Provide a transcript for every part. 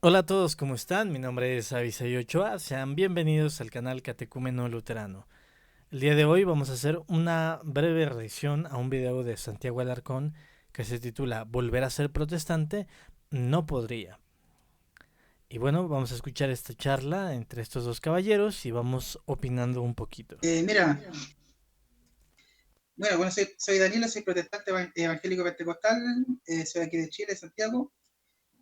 Hola a todos, ¿cómo están? Mi nombre es Avisay Ochoa, sean bienvenidos al canal Catecúmeno Luterano. El día de hoy vamos a hacer una breve reacción a un video de Santiago Alarcón que se titula ¿Volver a ser protestante? No podría. Y bueno, vamos a escuchar esta charla entre estos dos caballeros y vamos opinando un poquito. Mira, bueno, soy Danilo, soy protestante evangélico pentecostal, soy aquí de Chile, Santiago,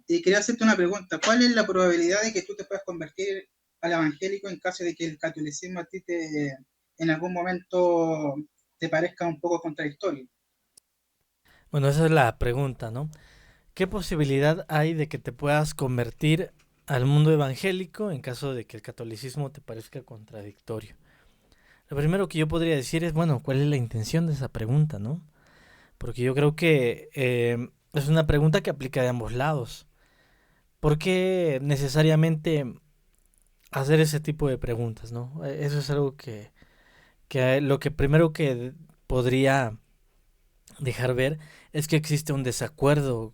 y quería hacerte una pregunta. ¿Cuál es la probabilidad de que tú te puedas convertir al evangélico en caso de que el catolicismo a ti en algún momento te parezca un poco contradictorio? Bueno, esa es la pregunta, ¿no? ¿Qué posibilidad hay de que te puedas convertir al mundo evangélico en caso de que el catolicismo te parezca contradictorio? Lo primero que yo podría decir es, bueno, ¿cuál es la intención de esa pregunta, no? Porque yo creo que es una pregunta que aplica de ambos lados. ¿Por qué necesariamente hacer ese tipo de preguntas, no? Eso es algo que lo que primero que podría dejar ver es que existe un desacuerdo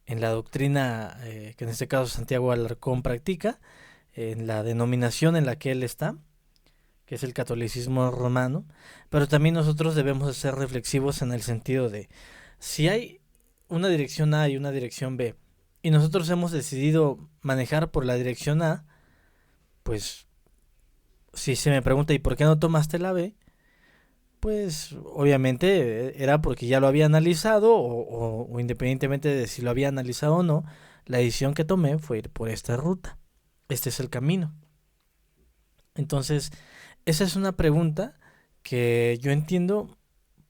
en la doctrina que en este caso Santiago Alarcón practica, en la denominación en la que él está, que es el catolicismo romano, pero también nosotros debemos ser reflexivos en el sentido de si hay una dirección A y una dirección B y nosotros hemos decidido manejar por la dirección A, pues si se me pregunta ¿y por qué no tomaste la B? Pues obviamente era porque ya lo había analizado o independientemente de si lo había analizado o no, la decisión que tomé fue ir por esta ruta. Este es el camino. Entonces, esa es una pregunta que yo entiendo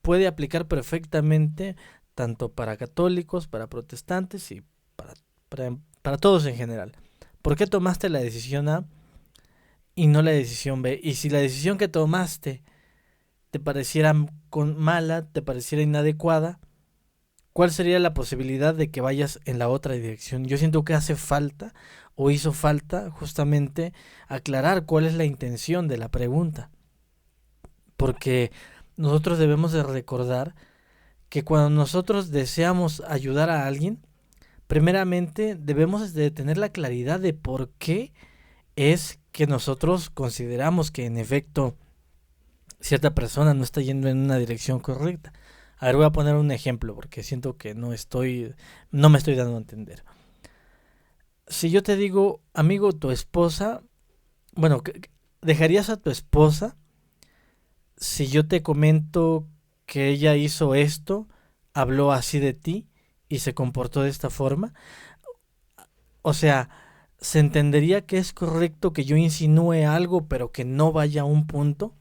puede aplicar perfectamente tanto para católicos, para protestantes y para, para todos en general. ¿Por qué tomaste la decisión A y no la decisión B? Y si la decisión que tomaste te pareciera mala, te pareciera inadecuada, ¿cuál sería la posibilidad de que vayas en la otra dirección? Yo siento que hace falta o hizo falta justamente aclarar cuál es la intención de la pregunta, porque nosotros debemos de recordar que cuando nosotros deseamos ayudar a alguien, primeramente debemos de tener la claridad de por qué es que nosotros consideramos que en efecto cierta persona no está yendo en una dirección correcta. A ver, voy a poner un ejemplo porque siento que no me estoy dando a entender. Si yo te digo, amigo, tu esposa, bueno, ¿dejarías a tu esposa si yo te comento que ella hizo esto, habló así de ti y se comportó de esta forma? O sea, ¿se entendería que es correcto que yo insinúe algo pero que no vaya a un punto?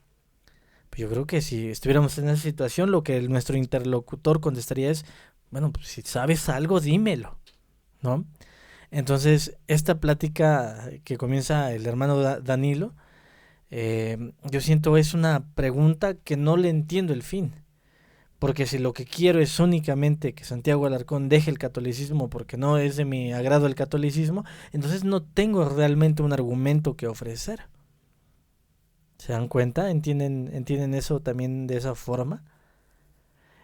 Pues yo creo que si estuviéramos en esa situación, lo que nuestro interlocutor contestaría es, bueno, pues si sabes algo, dímelo, ¿no? Entonces, esta plática que comienza el hermano Danilo, yo siento es una pregunta que no le entiendo el fin. Porque si lo que quiero es únicamente que Santiago Alarcón deje el catolicismo porque no es de mi agrado el catolicismo, entonces no tengo realmente un argumento que ofrecer. ¿Se dan cuenta? ¿Entienden eso también de esa forma?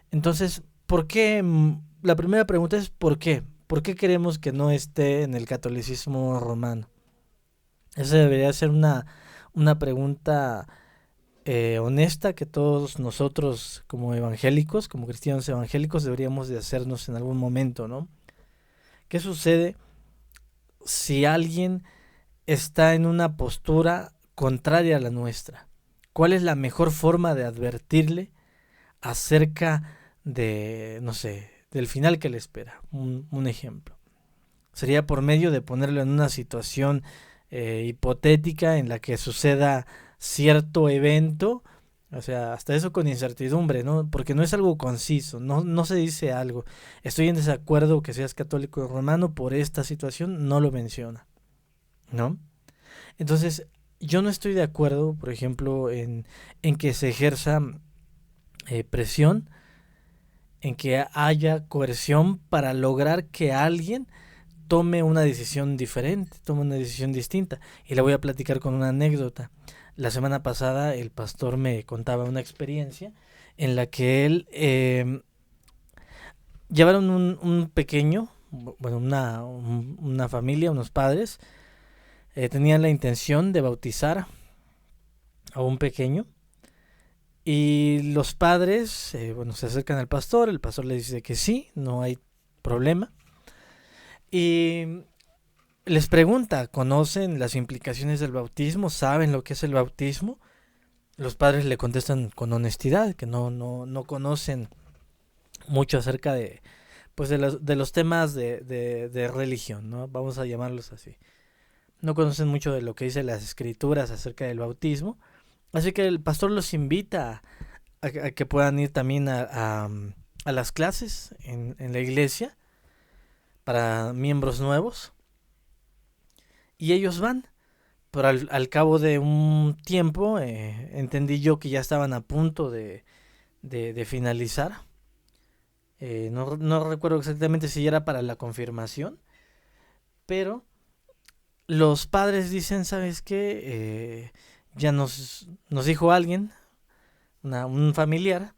Entonces, ¿por qué? La primera pregunta es ¿por qué? ¿Por qué queremos que no esté en el catolicismo romano? Esa debería ser una pregunta honesta que todos nosotros como evangélicos, como cristianos evangélicos, deberíamos de hacernos en algún momento, ¿no? ¿Qué sucede si alguien está en una postura contraria a la nuestra? ¿Cuál es la mejor forma de advertirle acerca de, no sé, del final que le espera? Un ejemplo. Sería por medio de ponerlo en una situación hipotética en la que suceda cierto evento, o sea, hasta eso con incertidumbre, ¿no? Porque no es algo conciso, no se dice algo. Estoy en desacuerdo que seas católico o romano por esta situación, no lo menciona, ¿no? Entonces, yo no estoy de acuerdo, por ejemplo, en que se ejerza presión, en que haya coerción para lograr que alguien tome una decisión diferente, tome una decisión distinta. Y le voy a platicar con una anécdota. La semana pasada el pastor me contaba una experiencia en la que él llevaron un pequeño, bueno, una familia, unos padres, tenían la intención de bautizar a un pequeño. Y los padres, bueno, se acercan al pastor, el pastor les dice que sí, no hay problema. Y les pregunta, ¿conocen las implicaciones del bautismo? ¿Saben lo que es el bautismo? Los padres le contestan con honestidad que no conocen mucho acerca de, pues de los temas de religión, ¿no? Vamos a llamarlos así. No conocen mucho de lo que dicen las escrituras acerca del bautismo. Así que el pastor los invita a que puedan ir también a las clases en la iglesia para miembros nuevos. Y ellos van. Pero al cabo de un tiempo entendí yo que ya estaban a punto de finalizar. No recuerdo exactamente si era para la confirmación. Pero los padres dicen, ¿sabes qué? Ya nos dijo alguien, un familiar,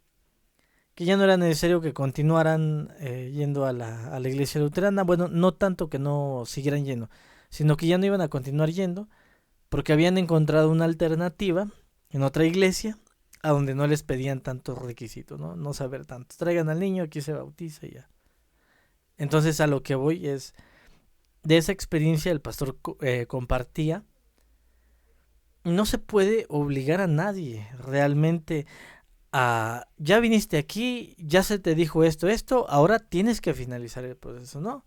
que ya no era necesario que continuaran yendo a la iglesia luterana. Bueno, no tanto que no siguieran yendo, sino que ya no iban a continuar yendo porque habían encontrado una alternativa en otra iglesia a donde no les pedían tantos requisitos, no saber tanto. Traigan al niño, aquí se bautiza y ya. Entonces a lo que voy es, de esa experiencia el pastor compartía, no se puede obligar a nadie realmente a, ya viniste aquí, ya se te dijo esto, ahora tienes que finalizar el proceso, no,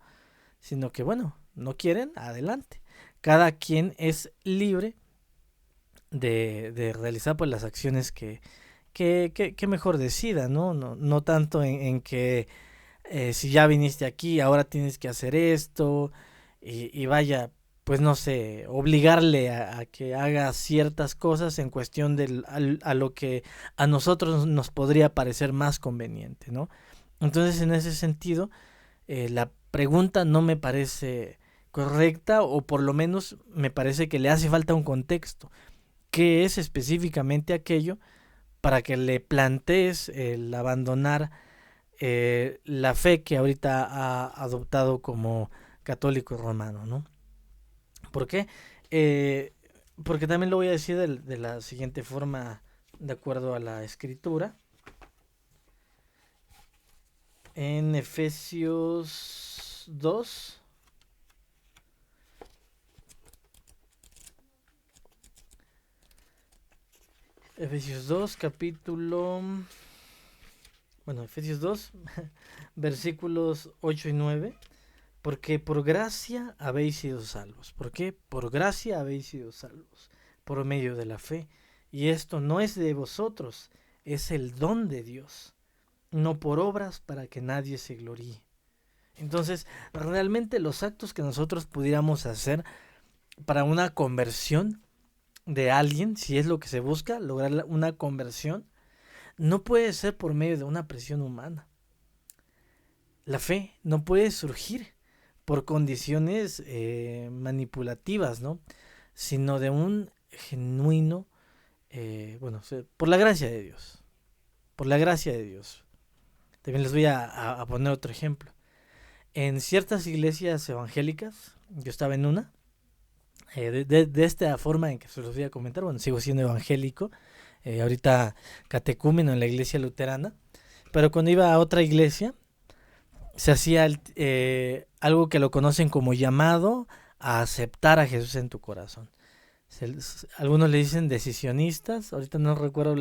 sino que bueno, no quieren, adelante. Cada quien es libre de realizar pues las acciones que mejor decida, ¿no? No tanto en que si ya viniste aquí, ahora tienes que hacer esto y vaya, pues no sé, obligarle a que haga ciertas cosas en cuestión a lo que a nosotros nos podría parecer más conveniente, ¿no? Entonces, en ese sentido, la pregunta no me parece correcta, o por lo menos me parece que le hace falta un contexto. ¿Qué es específicamente aquello para que le plantees el abandonar la fe que ahorita ha adoptado como católico romano, ¿no? ¿Por qué? Porque también lo voy a decir de la siguiente forma, de acuerdo a la escritura. En Efesios 2, capítulo... Bueno, Efesios 2, versículos 8 y 9. Porque por gracia habéis sido salvos. ¿Por qué? Por gracia habéis sido salvos. Por medio de la fe. Y esto no es de vosotros, es el don de Dios. No por obras para que nadie se gloríe. Entonces, realmente los actos que nosotros pudiéramos hacer para una conversión de alguien, si es lo que se busca, lograr una conversión, no puede ser por medio de una presión humana. La fe no puede surgir por condiciones manipulativas, ¿no? Sino de un genuino, por la gracia de Dios. Por la gracia de Dios. También les voy a poner otro ejemplo. En ciertas iglesias evangélicas, yo estaba en una, de esta forma en que se los voy a comentar, bueno, sigo siendo evangélico, ahorita catecúmeno en la iglesia luterana, pero cuando iba a otra iglesia, se hacía algo que lo conocen como llamado a aceptar a Jesús en tu corazón. Algunos le dicen decisionistas, ahorita no recuerdo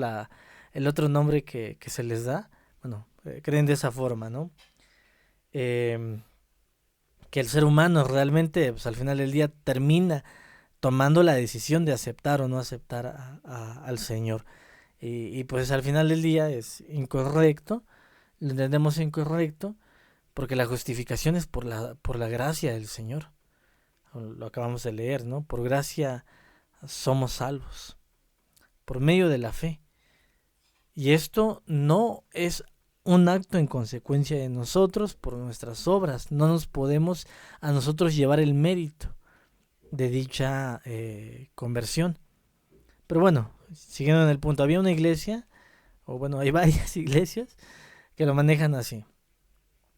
el otro nombre que se les da, bueno, creen de esa forma, ¿no? Que el ser humano realmente, pues al final del día termina tomando la decisión de aceptar o no aceptar al Señor. Y pues al final del día es incorrecto, lo entendemos incorrecto, porque la justificación es por la gracia del Señor. Lo acabamos de leer, ¿no? Por gracia somos salvos, por medio de la fe. Y esto no es un acto en consecuencia de nosotros por nuestras obras. No nos podemos a nosotros llevar el mérito de dicha conversión. Pero bueno, siguiendo en el punto, había una iglesia, o bueno, hay varias iglesias que lo manejan así.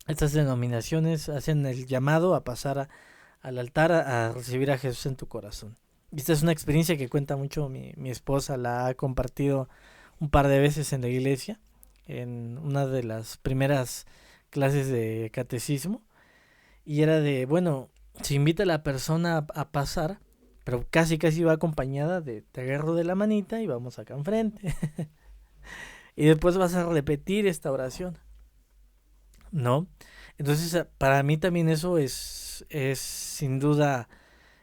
Estas denominaciones hacen el llamado a pasar al altar a recibir a Jesús en tu corazón. Y esta es una experiencia que cuenta mucho mi esposa, la ha compartido un par de veces en la iglesia, en una de las primeras clases de catecismo, y era de, bueno, se invita a la persona a pasar, pero casi casi va acompañada de te agarro de la manita y vamos acá enfrente. Y después vas a repetir esta oración, ¿no? Entonces, para mí también eso es sin duda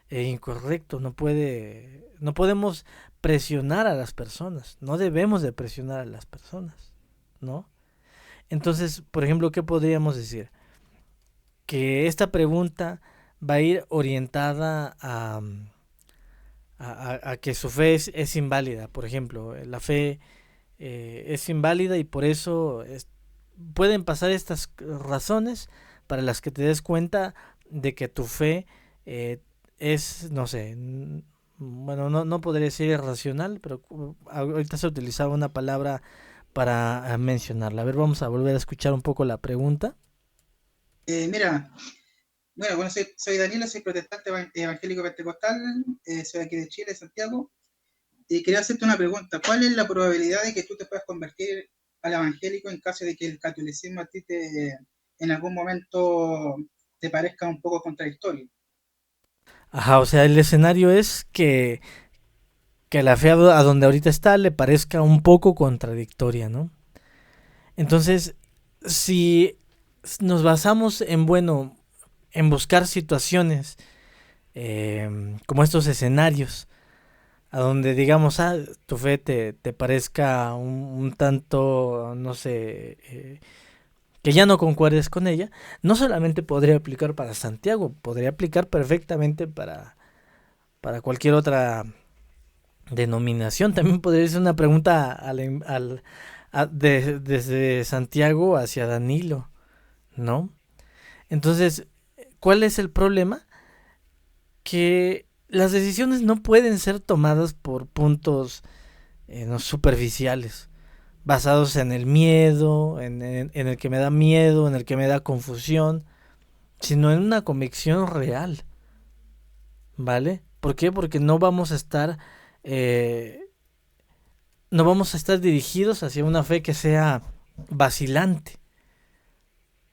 incorrecto. No podemos presionar a las personas. No debemos de presionar a las personas, ¿no? Entonces, por ejemplo, ¿qué podríamos decir? Que esta pregunta va a ir orientada a que su fe es inválida. Por ejemplo, la fe es inválida y por eso pueden pasar estas razones para las que te des cuenta de que tu fe es, no sé, bueno, no podría decir irracional, pero ahorita se utilizaba una palabra para mencionarla. A ver, vamos a volver a escuchar un poco la pregunta. Mira, bueno, soy Daniela, soy protestante evangélico pentecostal, soy aquí de Chile, Santiago, y quería hacerte una pregunta. ¿Cuál es la probabilidad de que tú te puedas convertir al evangélico en caso de que el catolicismo a ti en algún momento te parezca un poco contradictorio? Ajá, o sea, el escenario es que la fe a donde ahorita está le parezca un poco contradictoria, ¿no? Entonces, si nos basamos en, bueno, en buscar situaciones como estos escenarios, a donde digamos, tu fe te parezca un tanto, no sé, que ya no concuerdes con ella, no solamente podría aplicar para Santiago, podría aplicar perfectamente para cualquier otra denominación. También podría ser una pregunta desde Santiago hacia Danilo, ¿no? Entonces, ¿cuál es el problema? Que las decisiones no pueden ser tomadas por puntos no superficiales, basados en el miedo, en el que me da miedo, en el que me da confusión, sino en una convicción real, ¿vale? ¿Por qué? Porque eh, no vamos a estar dirigidos hacia una fe que sea vacilante,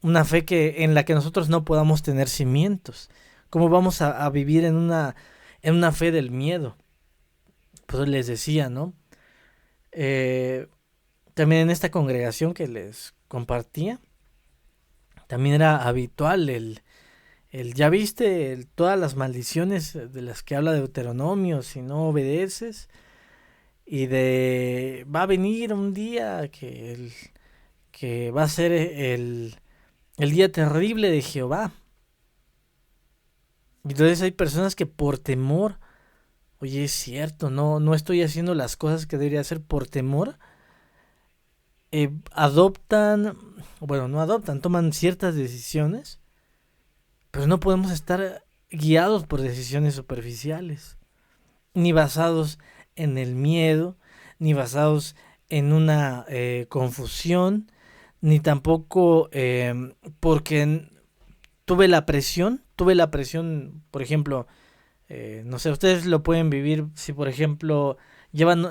una fe en la que nosotros no podamos tener cimientos. ¿Cómo vamos a vivir en una fe del miedo? Pues les decía, ¿no? Eh, También en esta congregación que les compartía, también era habitual ya viste, todas las maldiciones de las que habla Deuteronomio si no obedeces, y de va a venir un día que va a ser el día terrible de Jehová. Y entonces hay personas que por temor, oye, es cierto, no estoy haciendo las cosas que debería hacer por temor, adoptan, bueno, no adoptan, toman ciertas decisiones, pero no podemos estar guiados por decisiones superficiales, ni basados en el miedo, ni basados en una confusión, ni tampoco porque tuve la presión, por ejemplo, no sé, ustedes lo pueden vivir si, por ejemplo, llevan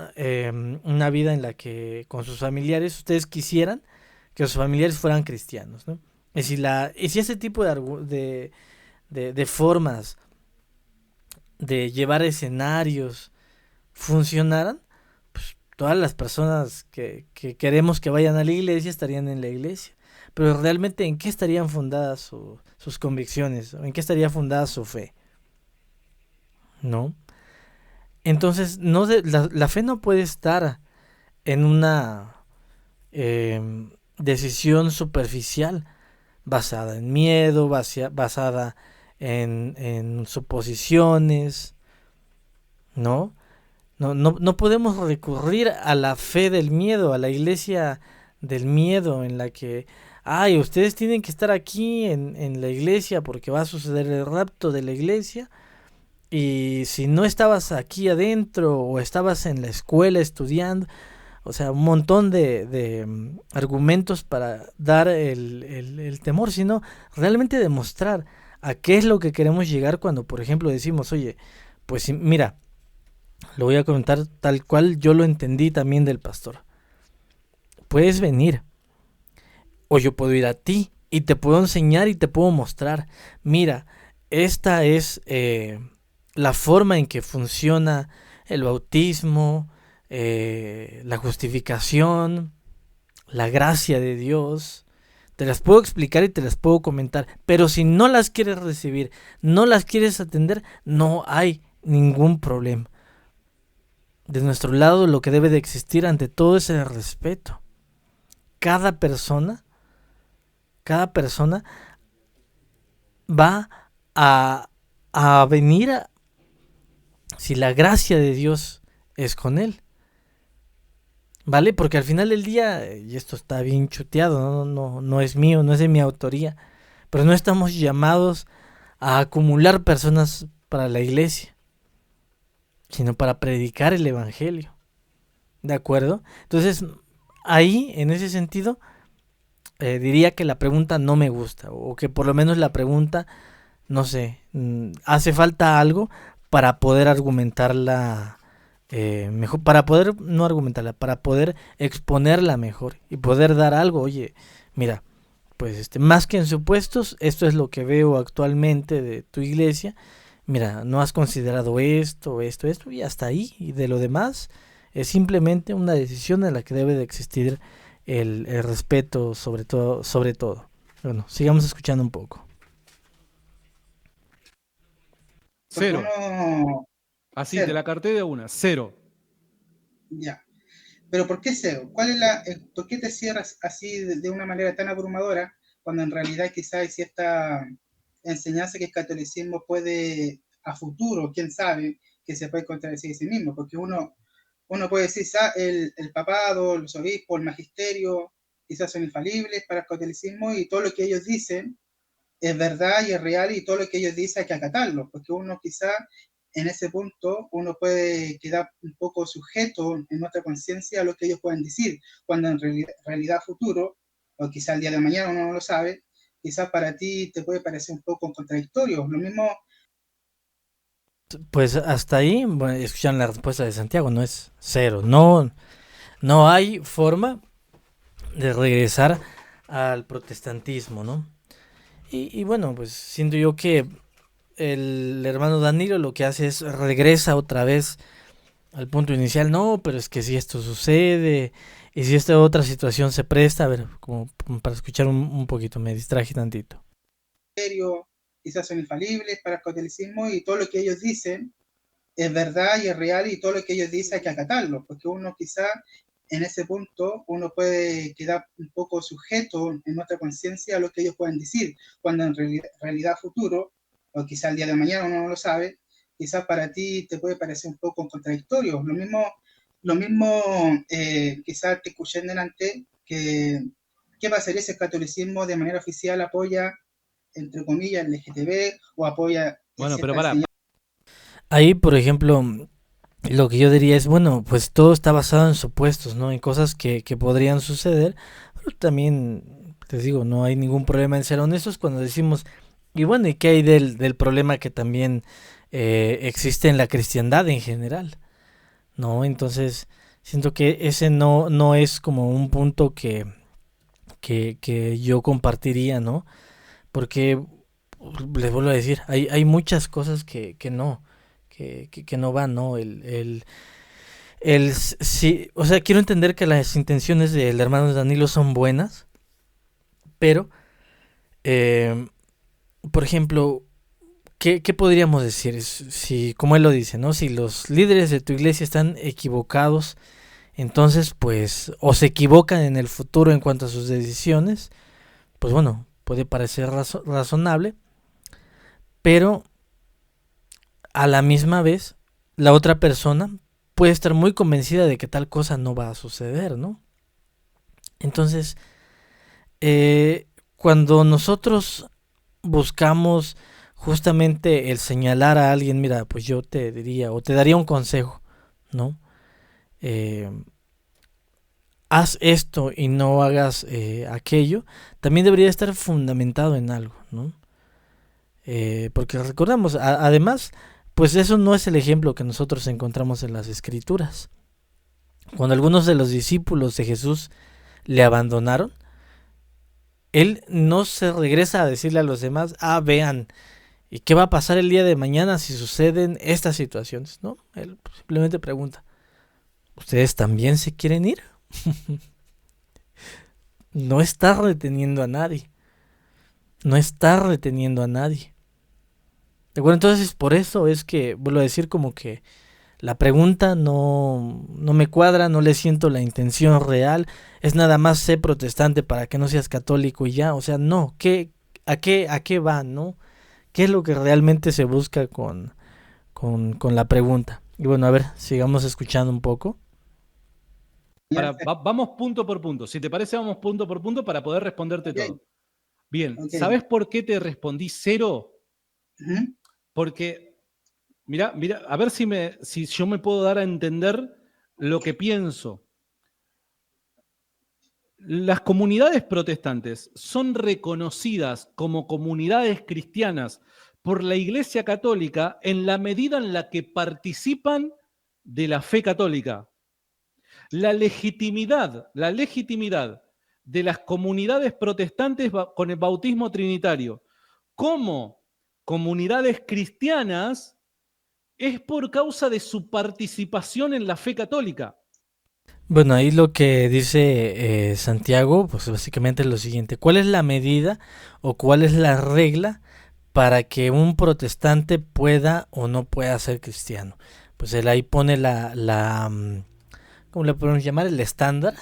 una vida en la que con sus familiares ustedes quisieran que sus familiares fueran cristianos, ¿no? Y si ese tipo de formas de llevar escenarios funcionaran, pues todas las personas que queremos que vayan a la iglesia estarían en la iglesia. Pero realmente, ¿en qué estarían fundadas sus convicciones? ¿En qué estaría fundada su fe? ¿No? Entonces, la fe no puede estar en una decisión superficial, basada en miedo, basada en suposiciones, ¿no? No podemos recurrir a la fe del miedo, a la iglesia del miedo, en la que, ay, ustedes tienen que estar aquí en la iglesia porque va a suceder el rapto de la iglesia. Y si no estabas aquí adentro o estabas en la escuela estudiando, o sea, un montón de argumentos para dar el temor, sino realmente demostrar a qué es lo que queremos llegar cuando, por ejemplo, decimos, oye, pues mira, lo voy a comentar tal cual yo lo entendí también del pastor. Puedes venir, o yo puedo ir a ti y te puedo enseñar y te puedo mostrar, mira, esta es la forma en que funciona el bautismo, la justificación, la gracia de Dios. Te las puedo explicar y te las puedo comentar, pero si no las quieres recibir, no las quieres atender, no hay ningún problema. De nuestro lado lo que debe de existir ante todo es el respeto. Cada persona va a, a venir si la gracia de Dios es con él. ¿Vale? Porque al final del día, y esto está bien chuteado, no es mío, no es de mi autoría, pero no estamos llamados a acumular personas para la iglesia, sino para predicar el evangelio. ¿De acuerdo? Entonces, ahí, en ese sentido, diría que la pregunta no me gusta, o que por lo menos la pregunta, no sé, hace falta algo para poder argumentarla mejor, para poder, no argumentarla, para poder exponerla mejor y poder dar algo. Oye, mira, pues más que en supuestos, esto es lo que veo actualmente de tu iglesia. Mira, no has considerado esto, y hasta ahí. Y de lo demás, es simplemente una decisión en la que debe de existir el respeto sobre todo, sobre todo. Bueno, sigamos escuchando un poco. Porque Cero. uno, Así, te cero, la carté de una. Cero. ya. Pero ¿por qué cero? ¿Por qué te cierras así de una manera tan abrumadora cuando en realidad quizás hay cierta enseñanza que el catolicismo puede, a futuro, quién sabe, que se puede contradecir a sí mismo? Porque uno puede decir, el papado, los obispos, el magisterio, quizás son infalibles para el catolicismo y todo lo que ellos dicen es verdad y es real y todo lo que ellos dicen hay que acatarlo, porque uno quizás en ese punto uno puede quedar un poco sujeto en nuestra conciencia a lo que ellos pueden decir, cuando en realidad futuro, o quizás el día de mañana uno no lo sabe, quizás para ti te puede parecer un poco contradictorio. Lo mismo. Pues hasta ahí, bueno, escuchan la respuesta de Santiago, no es cero. No hay forma de regresar al protestantismo, ¿no? Y bueno, pues siento yo que el hermano Danilo lo que hace es regresa otra vez al punto inicial. No, pero es que si esto sucede y si esta otra situación se presta, a ver, como para escuchar un poquito, me distraje tantito. Quizás son infalibles para el catolicismo y todo lo que ellos dicen es verdad y es real y todo lo que ellos dicen hay que acatarlo, porque uno quizás en ese punto uno puede quedar un poco sujeto en nuestra conciencia a lo que ellos pueden decir, cuando en realidad futuro, o quizás el día de mañana uno no lo sabe, quizás para ti te puede parecer un poco contradictorio. Lo mismo quizás te escuché delante, que ¿qué pasaría si el catolicismo de manera oficial apoya, entre comillas, el LGTB o apoya Bueno, pero cierta pará. enseñanza? Ahí, por ejemplo, lo que yo diría es, bueno, pues todo está basado en supuestos, ¿no? En cosas que podrían suceder, pero también, te digo, no hay ningún problema en ser honestos cuando decimos, y bueno, ¿y qué hay del problema que también existe en la cristiandad en general? ¿No? Entonces, siento que ese no es como un punto que yo compartiría, ¿no? Porque, les vuelvo a decir, hay muchas cosas que no van, ¿no? Sí, o sea, quiero entender que las intenciones del hermano Danilo son buenas, pero, eh, por ejemplo, ¿qué podríamos decir? Si, como él lo dice, ¿no? Si los líderes de tu iglesia están equivocados, entonces, pues, o se equivocan en el futuro en cuanto a sus decisiones, pues bueno, puede parecer razonable, pero a la misma vez, la otra persona puede estar muy convencida de que tal cosa no va a suceder, ¿no? Entonces, cuando nosotros buscamos justamente el señalar a alguien, mira, pues yo te diría o te daría un consejo, ¿no? Eh, haz esto y no hagas aquello, también debería estar fundamentado en algo, ¿no? Porque recordamos, además, pues eso no es el ejemplo que nosotros encontramos en las escrituras. Cuando algunos de los discípulos de Jesús le abandonaron, él no se regresa a decirle a los demás, vean, ¿y qué va a pasar el día de mañana si suceden estas situaciones? No, él simplemente pregunta, ¿ustedes también se quieren ir? No está reteniendo a nadie. No está reteniendo a nadie. ¿De acuerdo? Entonces, por eso es que, vuelvo a decir, como que la pregunta no me cuadra, no le siento la intención real, es nada más ser protestante para que no seas católico y ya, o sea, no, a qué va, no? ¿Qué es lo que realmente se busca con la pregunta? Y bueno, a ver, sigamos escuchando un poco. Vamos punto por punto. Si te parece, vamos punto por punto para poder responderte todo. Bien, ¿sabes por qué te respondí 0? Porque, mira, a ver si yo me puedo dar a entender lo que pienso. Las comunidades protestantes son reconocidas como comunidades cristianas por la Iglesia Católica en la medida en la que participan de la fe católica. La legitimidad de las comunidades protestantes con el bautismo trinitario como comunidades cristianas es por causa de su participación en la fe católica. Bueno, ahí lo que dice Santiago, pues básicamente es lo siguiente. ¿Cuál es la medida o cuál es la regla para que un protestante pueda o no pueda ser cristiano? Pues él ahí pone ¿cómo le podemos llamar? El estándar,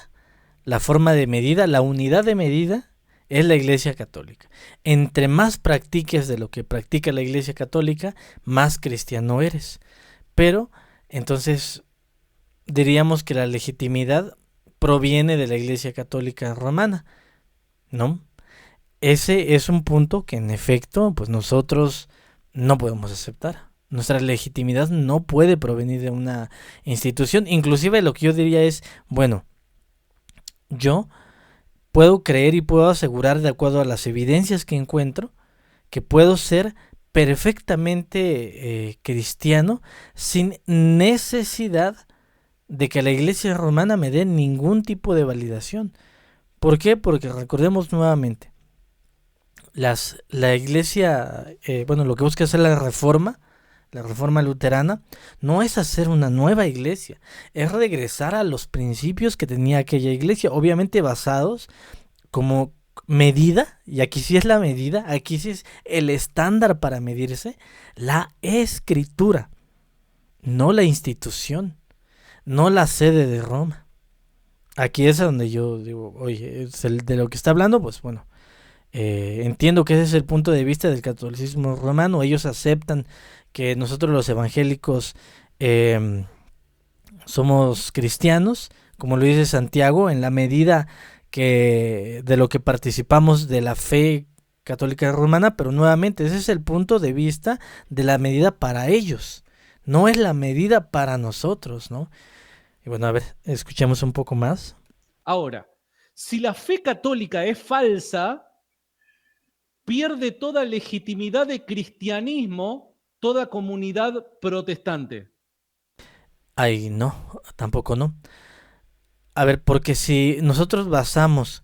la forma de medida, la unidad de medida es la Iglesia Católica. Entre más practiques de lo que practica la Iglesia Católica, más cristiano eres. Pero, entonces, diríamos que la legitimidad proviene de la Iglesia Católica Romana, ¿no? Ese es un punto que en efecto, pues nosotros no podemos aceptar. Nuestra legitimidad no puede provenir de una institución. Inclusive lo que yo diría es, bueno, yo puedo creer y puedo asegurar de acuerdo a las evidencias que encuentro que puedo ser perfectamente cristiano sin necesidad de que la Iglesia Romana me dé ningún tipo de validación. ¿Por qué? Porque recordemos nuevamente, la Iglesia, lo que busca hacer la reforma luterana, no es hacer una nueva iglesia, es regresar a los principios que tenía aquella iglesia, obviamente basados como medida, y aquí sí es la medida, aquí sí es el estándar para medirse, la escritura, no la institución, no la sede de Roma. Aquí es donde yo digo, oye, de lo que está hablando, pues bueno, entiendo que ese es el punto de vista del catolicismo romano. Ellos aceptan que nosotros los evangélicos somos cristianos, como lo dice Santiago, en la medida que de lo que participamos de la fe católica romana, pero nuevamente ese es el punto de vista de la medida para ellos, no es la medida para nosotros, ¿no? Y bueno, a ver, escuchemos un poco más. Ahora, si la fe católica es falsa, pierde toda legitimidad de cristianismo toda comunidad protestante. Ay, no, tampoco no. A ver, porque si nosotros basamos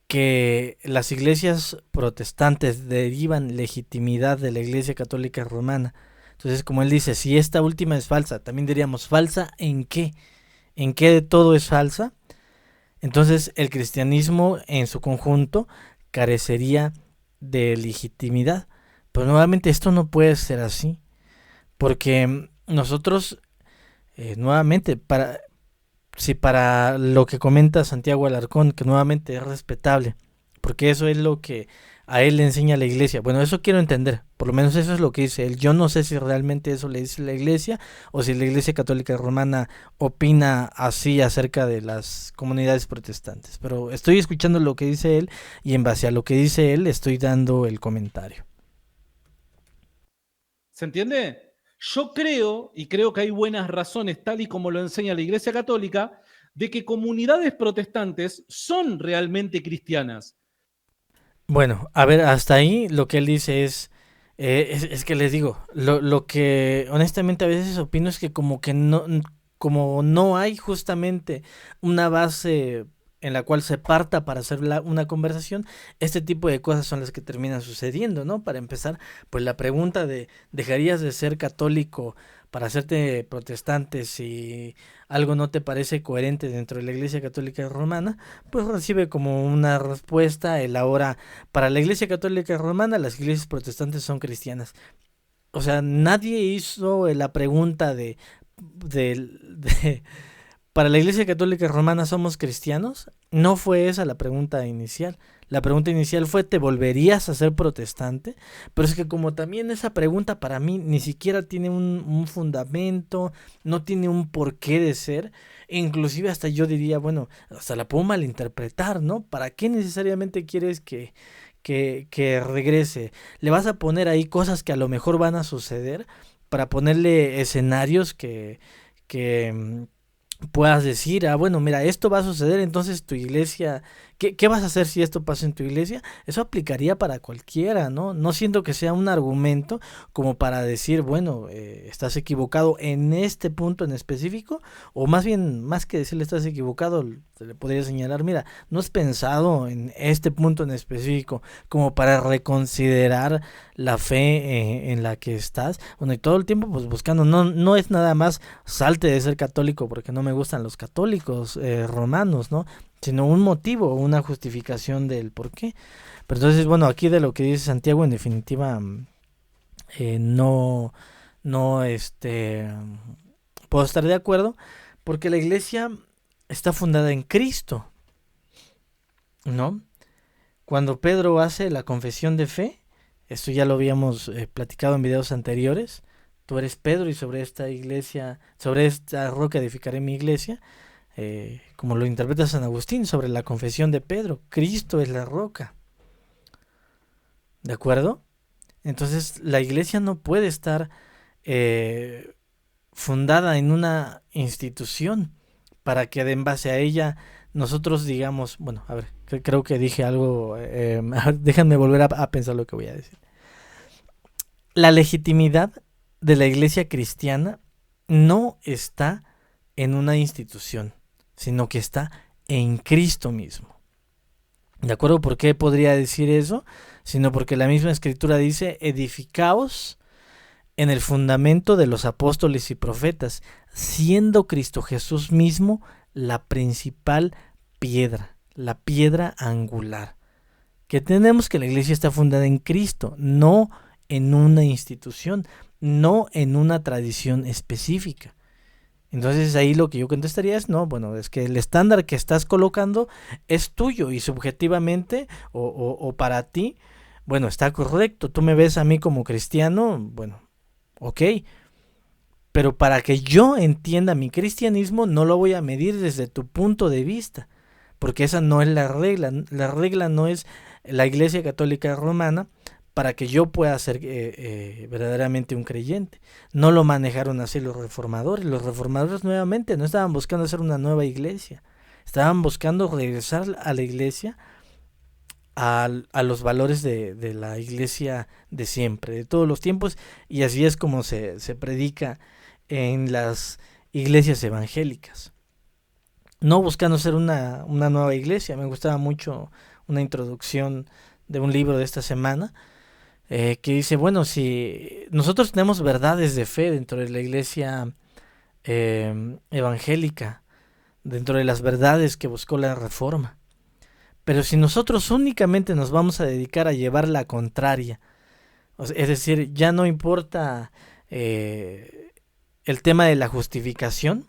que las iglesias protestantes derivan legitimidad de la Iglesia Católica Romana, entonces como él dice, si esta última es falsa, también diríamos, ¿falsa en qué? ¿En qué de todo es falsa? Entonces el cristianismo en su conjunto carecería de legitimidad. Pero nuevamente esto no puede ser así, porque nosotros, nuevamente, si para lo que comenta Santiago Alarcón, que nuevamente es respetable, porque eso es lo que a él le enseña la iglesia. Bueno, eso quiero entender, por lo menos eso es lo que dice él. Yo no sé si realmente eso le dice la iglesia o si la Iglesia Católica Romana opina así acerca de las comunidades protestantes, pero estoy escuchando lo que dice él y en base a lo que dice él estoy dando el comentario. ¿Se entiende? Yo creo, y creo que hay buenas razones, tal y como lo enseña la Iglesia Católica, de que comunidades protestantes son realmente cristianas. Bueno, a ver, hasta ahí lo que él dice es que les digo, lo que honestamente a veces opino es que como que no, como no hay justamente una base en la cual se parta para hacer una conversación, este tipo de cosas son las que terminan sucediendo, ¿no? Para empezar, pues la pregunta de, ¿dejarías de ser católico para hacerte protestante si algo no te parece coherente dentro de la Iglesia Católica Romana? Pues recibe como una respuesta el ahora, para la Iglesia Católica Romana, las iglesias protestantes son cristianas. O sea, nadie hizo la pregunta de para la Iglesia Católica Romana somos cristianos. No fue esa la pregunta inicial. La pregunta inicial fue, ¿te volverías a ser protestante? Pero es que como también esa pregunta para mí ni siquiera tiene un fundamento, no tiene un porqué de ser. Inclusive hasta yo diría, bueno, hasta la puedo malinterpretar, ¿no? ¿Para qué necesariamente quieres que regrese? ¿Le vas a poner ahí cosas que a lo mejor van a suceder? Para ponerle escenarios que puedas decir, bueno, mira, esto va a suceder, entonces tu iglesia, ¿qué vas a hacer si esto pasa en tu iglesia? Eso aplicaría para cualquiera, ¿no? No siento que sea un argumento como para decir, bueno, estás equivocado en este punto en específico, o más bien, más que decirle estás equivocado, se le podría señalar, mira, no has pensado en este punto en específico como para reconsiderar la fe en la que estás. Bueno, y todo el tiempo pues buscando, no es nada más salte de ser católico porque no me gustan los católicos romanos, ¿no? Sino un motivo, una justificación del por qué. Pero entonces, bueno, aquí de lo que dice Santiago, en definitiva, no, puedo estar de acuerdo, porque la iglesia está fundada en Cristo, ¿no? Cuando Pedro hace la confesión de fe, esto ya lo habíamos platicado en videos anteriores, tú eres Pedro y sobre esta iglesia, sobre esta roca edificaré mi iglesia, como lo interpreta San Agustín sobre la confesión de Pedro, Cristo es la roca, ¿de acuerdo? Entonces la iglesia no puede estar fundada en una institución para que en base a ella nosotros digamos, bueno, a ver, creo que dije algo, déjenme volver a pensar lo que voy a decir. La legitimidad de la iglesia cristiana no está en una institución, sino que está en Cristo mismo. ¿De acuerdo? ¿Por qué podría decir eso? Sino porque la misma escritura dice, edificaos en el fundamento de los apóstoles y profetas, siendo Cristo Jesús mismo la principal piedra, la piedra angular. Que tenemos que la iglesia está fundada en Cristo, no en una institución, no en una tradición específica. Entonces ahí lo que yo contestaría es, no, bueno, es que el estándar que estás colocando es tuyo y subjetivamente o para ti, bueno, está correcto. Tú me ves a mí como cristiano, bueno, ok, pero para que yo entienda mi cristianismo no lo voy a medir desde tu punto de vista, porque esa no es la regla. La regla no es la Iglesia Católica Romana para que yo pueda ser verdaderamente un creyente. No lo manejaron así los reformadores. Los reformadores nuevamente no estaban buscando hacer una nueva iglesia, estaban buscando regresar a la iglesia a los valores de la iglesia de siempre, de todos los tiempos, y así es como se predica en las iglesias evangélicas. No buscando ser una nueva iglesia. Me gustaba mucho una introducción de un libro de esta semana que dice, bueno, si nosotros tenemos verdades de fe dentro de la iglesia evangélica, dentro de las verdades que buscó la Reforma, pero si nosotros únicamente nos vamos a dedicar a llevar la contraria, es decir, ya no importa el tema de la justificación,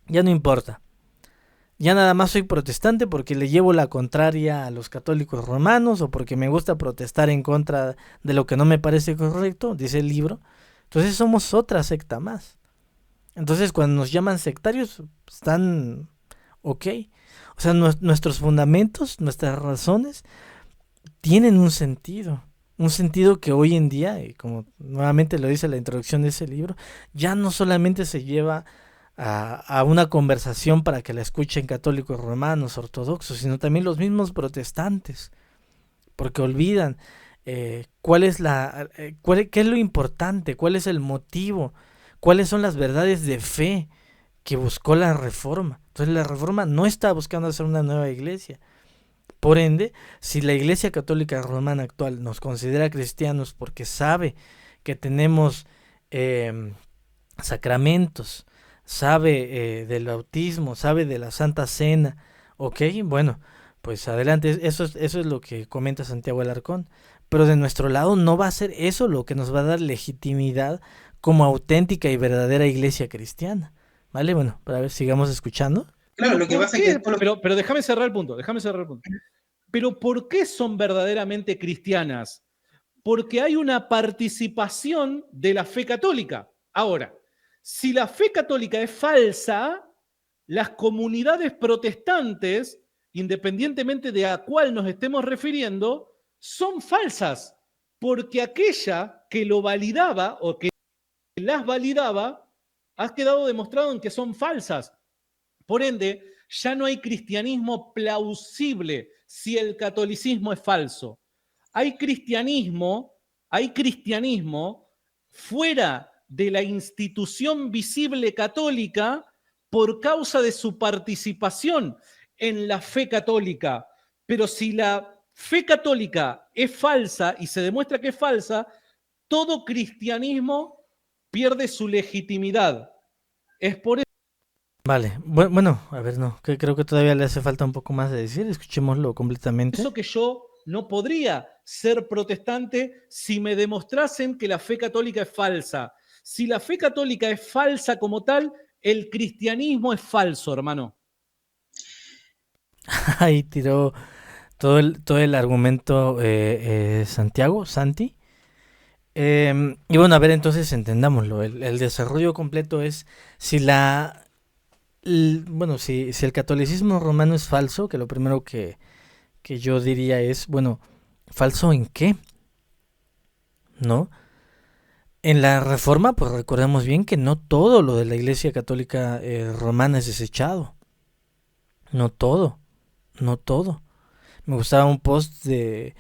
ya no importa. Ya nada más soy protestante porque le llevo la contraria a los católicos romanos o porque me gusta protestar en contra de lo que no me parece correcto, dice el libro. Entonces somos otra secta más. Entonces cuando nos llaman sectarios, están ok. O sea, nuestros fundamentos, nuestras razones tienen un sentido. Un sentido que hoy en día, y como nuevamente lo dice la introducción de ese libro, ya no solamente se lleva a una conversación para que la escuchen católicos romanos, ortodoxos, sino también los mismos protestantes, porque olvidan qué es lo importante, cuál es el motivo, cuáles son las verdades de fe que buscó la Reforma. Entonces la Reforma no está buscando hacer una nueva iglesia. Por ende, si la Iglesia Católica Romana actual nos considera cristianos porque sabe que tenemos sacramentos, sabe del bautismo, sabe de la Santa Cena, ok, bueno, pues adelante, eso es lo que comenta Santiago Alarcón. Pero de nuestro lado no va a ser eso lo que nos va a dar legitimidad como auténtica y verdadera iglesia cristiana. ¿Vale? Bueno, para ver, sigamos escuchando. Claro, lo que pasa es que... Pero déjame cerrar el punto, Pero ¿por qué son verdaderamente cristianas? Porque hay una participación de la fe católica. Ahora, si la fe católica es falsa, las comunidades protestantes, independientemente de a cuál nos estemos refiriendo, son falsas, porque aquella que lo validaba o que las validaba ha quedado demostrado en que son falsas. Por ende, ya no hay cristianismo plausible si el catolicismo es falso. Hay cristianismo fuera de la institución visible católica por causa de su participación en la fe católica. Pero si la fe católica es falsa y se demuestra que es falsa, todo cristianismo pierde su legitimidad. Es por eso. Vale, bueno, a ver, no, que creo que todavía le hace falta un poco más de decir, escuchémoslo completamente. Eso que yo no podría ser protestante si me demostrasen que la fe católica es falsa. Si la fe católica es falsa como tal, el cristianismo es falso, hermano. Ahí tiró todo el argumento Santi. Y bueno, a ver, entonces entendámoslo. El desarrollo completo es si si el catolicismo romano es falso, que lo primero que yo diría es, bueno, ¿falso en qué? ¿No? En la Reforma, pues recordemos bien que no todo lo de la Iglesia Católica Romana es desechado. No todo. Me gustaba un post de